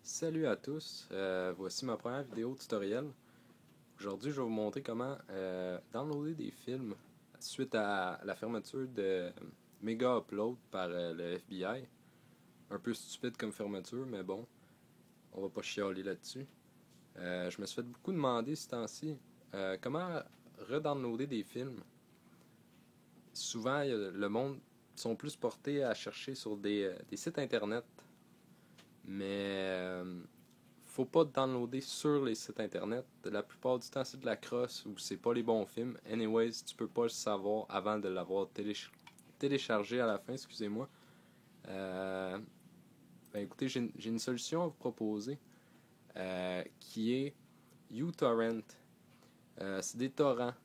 Salut à tous, voici ma première vidéo tutoriel. Aujourd'hui, je vais vous montrer comment downloader des films suite à la fermeture de Mega Upload par le FBI. Un peu stupide comme fermeture, mais bon, on va pas chialer là-dessus. Je me suis fait beaucoup demander ce temps-ci comment redownloader des films. Souvent, le monde sont plus portés à chercher sur des sites internet, mais faut pas downloader sur les sites internet. La plupart du temps, c'est de la crosse ou c'est pas les bons films. Anyways, tu peux pas le savoir avant de l'avoir téléchargé à la fin, excusez-moi. Euh, écoutez, j'ai une solution à vous proposer qui est uTorrent. C'est des torrents.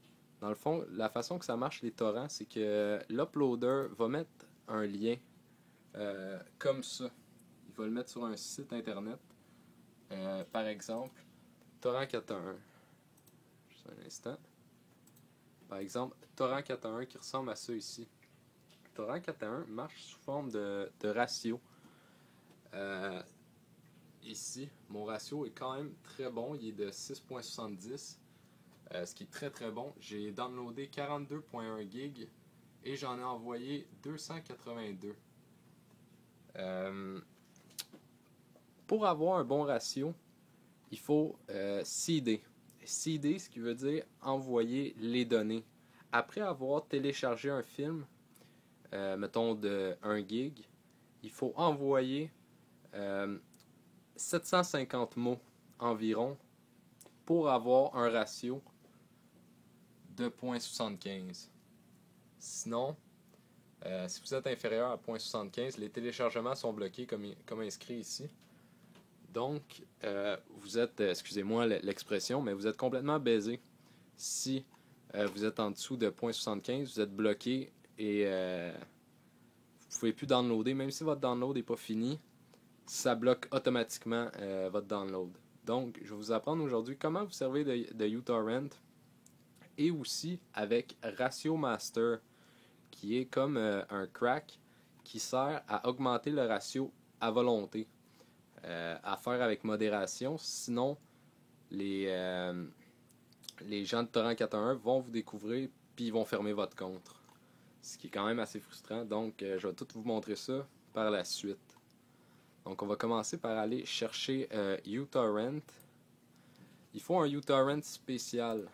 Dans le fond, la façon que ça marche, les torrents, c'est que l'uploader va mettre un lien comme ça. Il va le mettre sur un site internet. Par exemple, Torrent 411. Juste un instant. Par exemple, Torrent 411 qui ressemble à ça ici. Torrent 411 marche sous forme de ratio. Ici, mon ratio est quand même très bon. Il est de 6.70. Ce qui est très très bon. J'ai downloadé 42.1 gigs et j'en ai envoyé 282. Pour avoir un bon ratio, il faut seeder. Seeder, ce qui veut dire envoyer les données. Après avoir téléchargé un film, mettons de 1 gig, il faut envoyer 750 mots environ pour avoir un ratio de 0.75. Sinon, si vous êtes inférieur à 0.75, les téléchargements sont bloqués comme inscrit ici. Donc, vous êtes, excusez-moi l'expression, mais vous êtes complètement baisé. Si vous êtes en dessous de 0.75, vous êtes bloqué et vous ne pouvez plus downloader. Même si votre download n'est pas fini, ça bloque automatiquement votre download. Donc, je vais vous apprendre aujourd'hui comment vous servir de uTorrent et aussi avec Ratio Master, qui est comme un crack qui sert à augmenter le ratio à volonté. À faire avec modération, sinon les gens de Torrent 411 vont vous découvrir puis ils vont fermer votre compte. Ce qui est quand même assez frustrant, donc je vais tout vous montrer ça par la suite. Donc on va commencer par aller chercher uTorrent. Il faut un uTorrent spécial.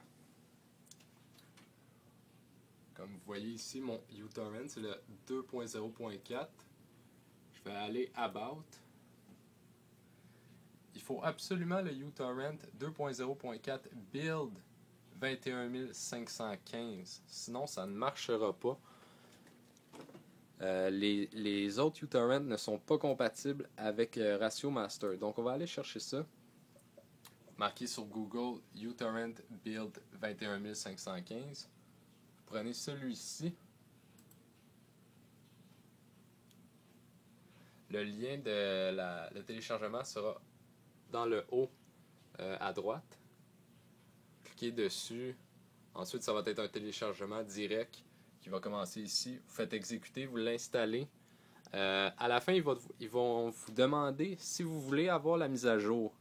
Comme vous voyez ici, mon uTorrent c'est le 2.0.4. Je vais aller About. Il faut absolument le uTorrent 2.0.4 Build 21515. Sinon, ça ne marchera pas. Les autres uTorrent ne sont pas compatibles avec Ratio Master. Donc, on va aller chercher ça. Marquez sur Google uTorrent Build 21515. Prenez celui-ci. Le lien de le téléchargement sera dans le haut à droite. Cliquez dessus. Ensuite, ça va être un téléchargement direct qui va commencer ici. Vous faites exécuter, vous l'installez. À la fin, ils vont vous demander si vous voulez avoir la mise à jour.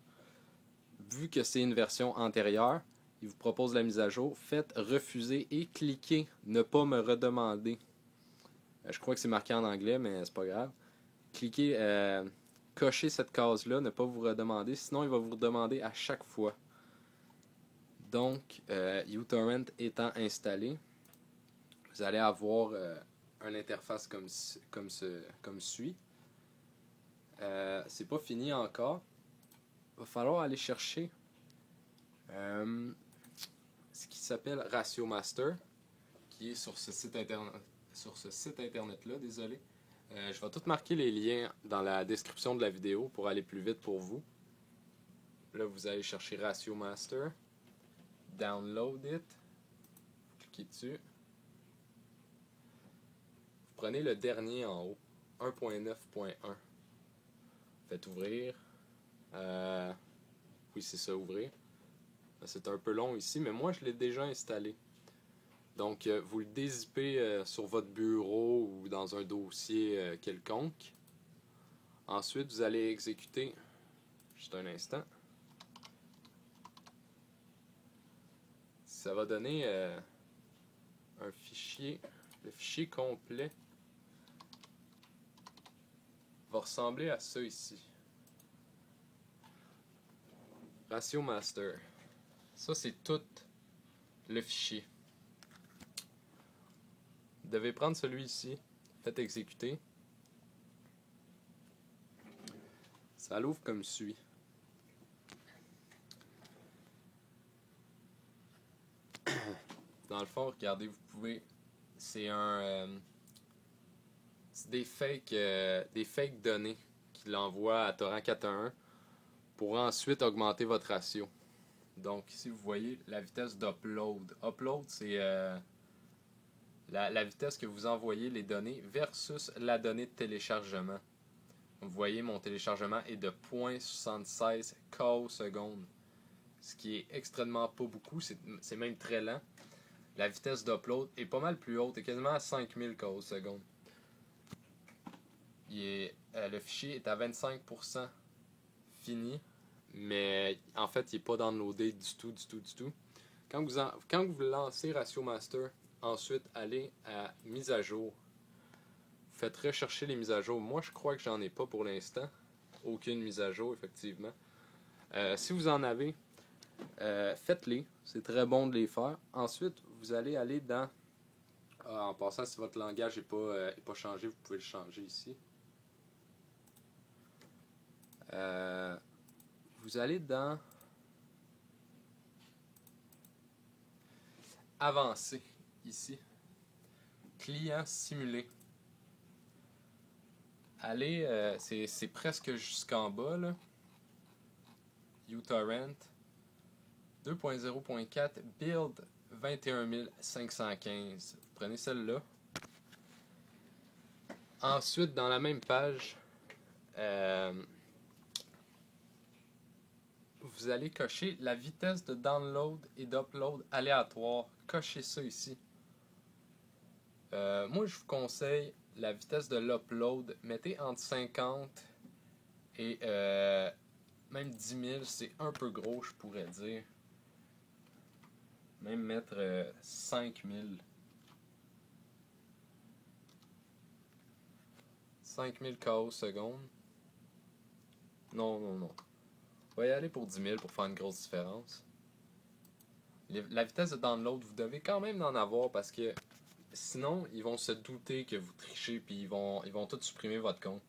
Vu que c'est une version antérieure, ils vous proposent la mise à jour. Faites refuser et cliquez ne pas me redemander. Je crois que c'est marqué en anglais, mais c'est pas grave. Cliquez, cochez cette case-là, ne pas vous redemander. Sinon, il va vous redemander à chaque fois. Donc, uTorrent étant installé, vous allez avoir une interface comme suit. C'est pas fini encore. Il va falloir aller chercher ce qui s'appelle Ratio Master, qui est sur ce site internet-là, désolé. Je vais tout marquer les liens dans la description de la vidéo pour aller plus vite pour vous. Là, vous allez chercher Ratio Master. Download it. Cliquez dessus. Vous prenez le dernier en haut, 1.9.1. Faites ouvrir. Oui, c'est ça, ouvrir. C'est un peu long ici, mais moi, je l'ai déjà installé. Donc, vous le dézippez sur votre bureau ou dans un dossier quelconque. Ensuite, vous allez exécuter. Juste un instant. Ça va donner un fichier. Le fichier complet va ressembler à ça ici. Ratio master. Ça, c'est tout le fichier. Vous devez prendre celui-ci, faites exécuter. Ça l'ouvre comme suit. Dans le fond, regardez, vous pouvez. C'est c'est des fake données qu'il envoie à Torrent 411 pour ensuite augmenter votre ratio. Donc ici vous voyez la vitesse d'upload. Upload, c'est la vitesse que vous envoyez les données versus la donnée de téléchargement. Vous voyez, mon téléchargement est de 0.76 kO seconde, ce qui est extrêmement pas beaucoup, c'est même très lent. La vitesse d'upload est pas mal plus haute, est quasiment à 5000 kO seconde. Le fichier est à 25% fini, mais en fait il n'est pas downloadé du tout. Quand vous lancez Ratio Master, ensuite allez à mise à jour. Vous faites rechercher les mises à jour. Moi je crois que j'en ai pas pour l'instant. Aucune mise à jour effectivement. Si vous en avez, faites-les. C'est très bon de les faire. Ensuite vous allez aller dans... en passant, si votre langage n'est pas changé, vous pouvez le changer ici. Vous allez dans Avancer ici. Client simulé. Allez, c'est presque jusqu'en bas là. uTorrent 2.0.4 build 21515. Vous prenez celle-là. Ensuite, dans la même page, vous allez cocher la vitesse de download et d'upload aléatoire. Cochez ça ici. Moi, je vous conseille la vitesse de l'upload. Mettez entre 50 et même 10 000. C'est un peu gros, je pourrais dire. Même mettre 5 000. 5000 kO seconde. Non. On va y aller pour 10 000 pour faire une grosse différence. La vitesse de download, vous devez quand même en avoir parce que sinon, ils vont se douter que vous trichez puis ils vont tout supprimer votre compte.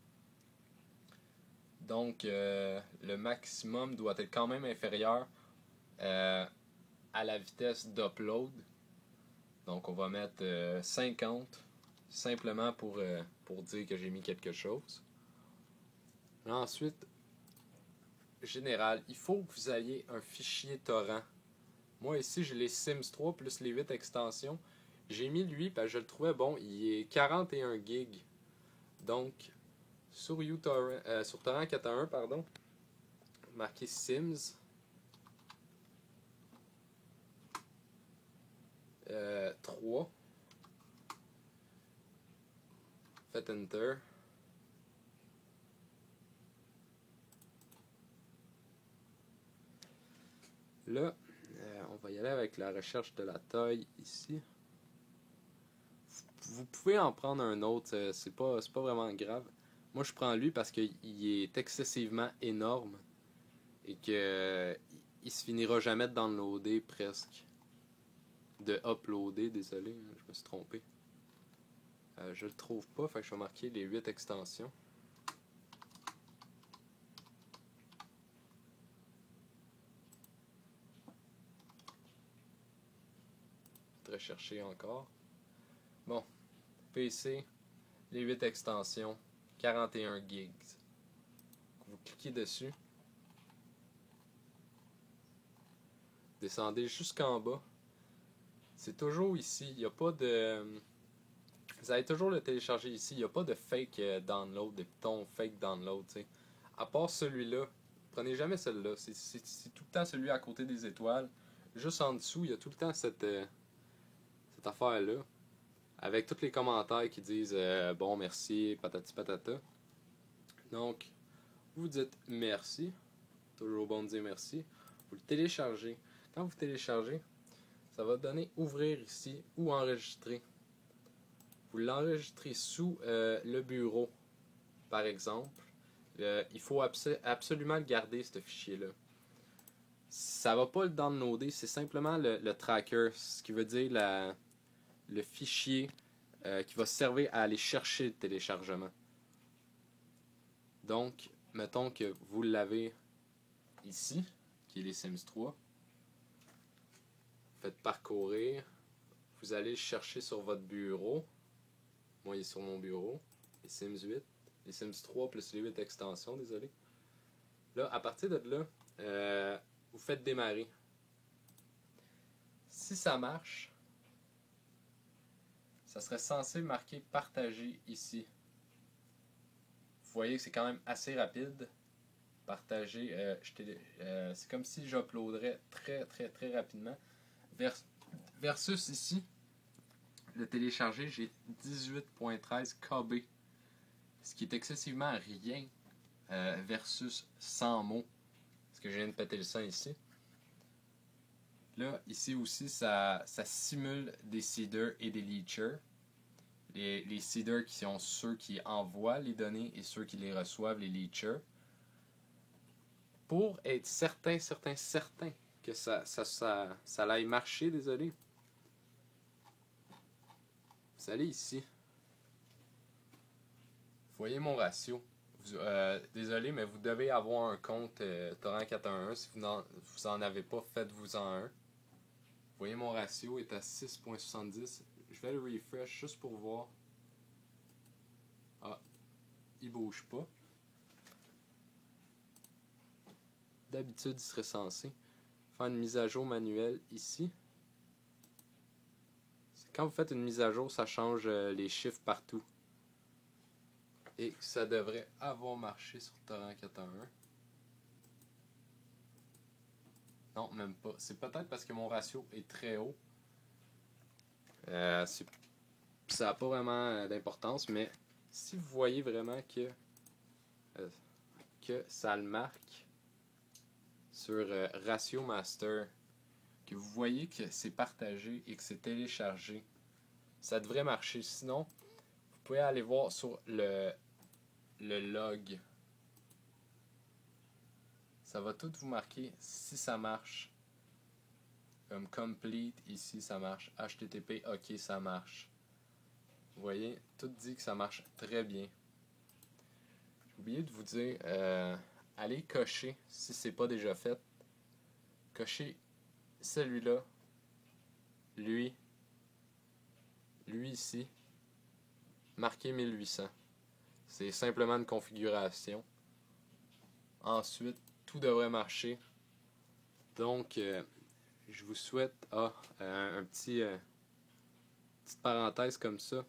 Donc, le maximum doit être quand même inférieur à la vitesse d'upload. Donc, on va mettre 50 simplement pour dire que j'ai mis quelque chose. Ensuite, général, il faut que vous ayez un fichier torrent. Moi ici j'ai les Sims 3 plus les 8 extensions. J'ai mis lui parce que je le trouvais bon. Il est 41 gigs. Donc sur sur Torrent 411, pardon, marqué Sims 3. Faites Enter. Là, on va y aller avec la recherche de la taille ici. Vous pouvez en prendre un autre, c'est pas vraiment grave. Moi, je prends lui parce qu'il est excessivement énorme et que il se finira jamais de downloader presque. De uploader, désolé, je me suis trompé. Je le trouve pas, fait que je vais marquer les 8 extensions. Rechercher encore. Bon, PC, les 8 extensions, 41 gigs. Vous cliquez dessus. Descendez jusqu'en bas. C'est toujours ici. Il n'y a pas de... Vous allez toujours le télécharger ici. Il n'y a pas de fake download, des boutons fake download. T'sais. À part celui-là, prenez jamais celui-là. C'est tout le temps celui à côté des étoiles. Juste en dessous, il y a tout le temps cette affaire-là. Avec tous les commentaires qui disent bon, merci, patati patata. Donc, vous dites merci. Toujours bon de dire merci. Vous le téléchargez. Quand vous téléchargez, ça va donner ouvrir ici ou enregistrer. Vous l'enregistrez sous le bureau, par exemple. Il faut absolument le garder, ce fichier-là. Ça va pas le downloader, c'est simplement le tracker, ce qui veut dire le fichier qui va servir à aller chercher le téléchargement. Donc, mettons que vous l'avez ici, qui est les Sims 3. Faites parcourir. Vous allez le chercher sur votre bureau. Moi, il est sur mon bureau. Les Sims 8. Les Sims 3 plus les 8 extensions, désolé. Là, à partir de là, vous faites démarrer. Si ça marche, ça serait censé marquer partager ici. Vous voyez que c'est quand même assez rapide. Partager, c'est comme si j'uploaderais très rapidement. Versus ici, le télécharger, j'ai 18.13 KB. Ce qui est excessivement rien versus 100 mots. Parce que je viens de péter le sang ici. Là, ici aussi, ça simule des seeders et des leechers. Les seeders qui sont ceux qui envoient les données et ceux qui les reçoivent, les leechers. Pour être certain que ça aille marcher, désolé. Vous allez ici. Vous voyez mon ratio. Désolé, mais vous devez avoir un compte Torrent 411. Si vous en avez pas, faites-vous-en un. Vous voyez mon ratio est à 6.70. Je vais le refresh juste pour voir. Ah, il bouge pas. D'habitude, il serait censé faire une mise à jour manuelle ici. Quand vous faites une mise à jour, ça change les chiffres partout. Et ça devrait avoir marché sur Torrent 411. Non, même pas. C'est peut-être parce que mon ratio est très haut. Ça n'a pas vraiment d'importance, mais si vous voyez vraiment que ça le marque sur Ratio Master, que vous voyez que c'est partagé et que c'est téléchargé, ça devrait marcher. Sinon, vous pouvez aller voir sur le log. Ça va tout vous marquer si ça marche. Comme complete, ici ça marche. HTTP, ok, ça marche. Vous voyez, tout dit que ça marche très bien. J'ai oublié de vous dire, allez cocher, si c'est pas déjà fait. Cochez celui-là, lui ici, marqué 1800. C'est simplement une configuration. Ensuite, tout devrait marcher. Donc, je vous souhaite un petite parenthèse comme ça.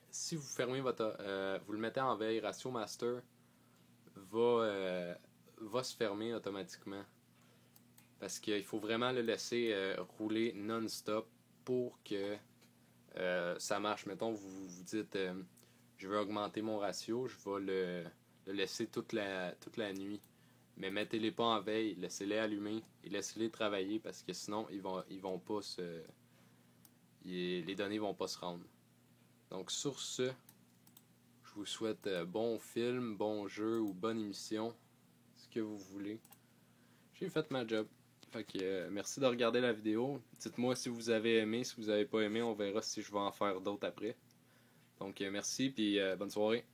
Si vous fermez vous le mettez en veille, Ratio Master va se fermer automatiquement. Parce qu'il faut vraiment le laisser rouler non-stop pour que ça marche. Mettons, vous dites je veux augmenter mon ratio, je vais le laisser toute la nuit. Mais mettez-les pas en veille, laissez-les allumer et laissez-les travailler parce que sinon ils vont pas les données vont pas se rendre. Donc sur ce, je vous souhaite bon film, bon jeu ou bonne émission, ce que vous voulez. J'ai fait ma job. Fait que merci de regarder la vidéo. Dites-moi si vous avez aimé, si vous avez pas aimé, on verra si je vais en faire d'autres après. Donc merci puis bonne soirée.